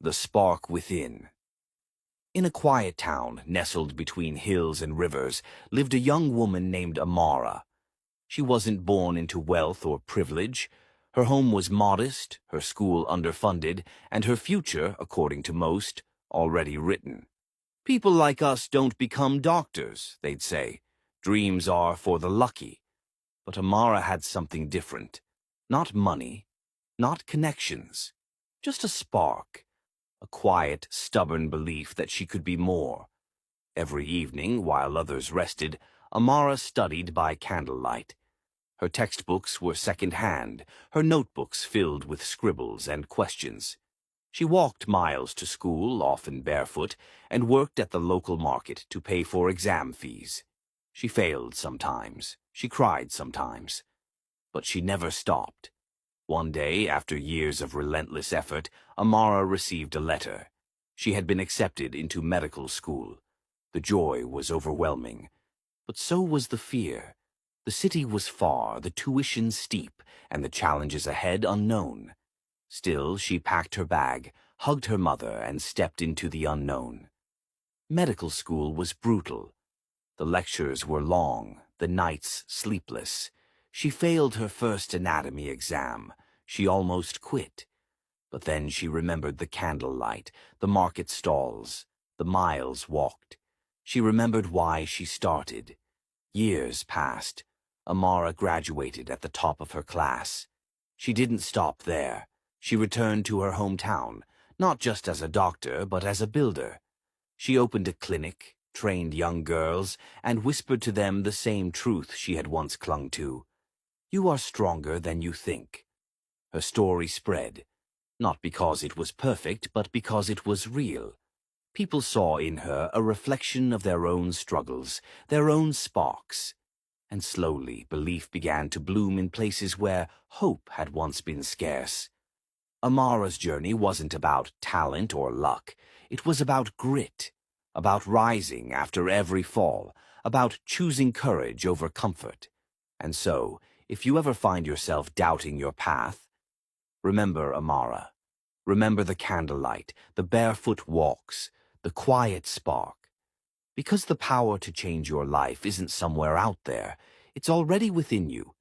The Spark Within. In a quiet town, nestled between hills and rivers, lived a young woman named Amara. She wasn't born into wealth or privilege. Her home was modest, her school underfunded, and her future, according to most, already written. People like us don't become doctors, they'd say. Dreams are for the lucky. But Amara had something different. Not money, not connections, just a spark. A quiet, stubborn belief that she could be more. Every evening, while others rested, Amara studied by candlelight. Her textbooks were second-hand, her notebooks filled with scribbles and questions. She walked miles to school, often barefoot, and worked at the local market to pay for exam fees. She failed sometimes, she cried sometimes, but she never stopped. One day, after years of relentless effort, Amara received a letter. She had been accepted into medical school. The joy was overwhelming, but so was the fear. The city was far, the tuition steep, and the challenges ahead unknown. Still, she packed her bag, hugged her mother, and stepped into the unknown. Medical school was brutal. The lectures were long, the nights sleepless. She failed her first anatomy exam. She almost quit. But then she remembered the candlelight, the market stalls, the miles walked. She remembered why she started. Years passed. Amara graduated at the top of her class. She didn't stop there. She returned to her hometown, not just as a doctor, but as a builder. She opened a clinic, trained young girls, and whispered to them the same truth she had once clung to. You are stronger than you think. Her story spread, not because it was perfect, but because it was real. People saw in her a reflection of their own struggles, their own sparks. And slowly, belief began to bloom in places where hope had once been scarce. Amara's journey wasn't about talent or luck. It was about grit, about rising after every fall, about choosing courage over comfort. And so, if you ever find yourself doubting your path, remember Amara. Remember the candlelight, the barefoot walks, the quiet spark. Because the power to change your life isn't somewhere out there. It's already within you.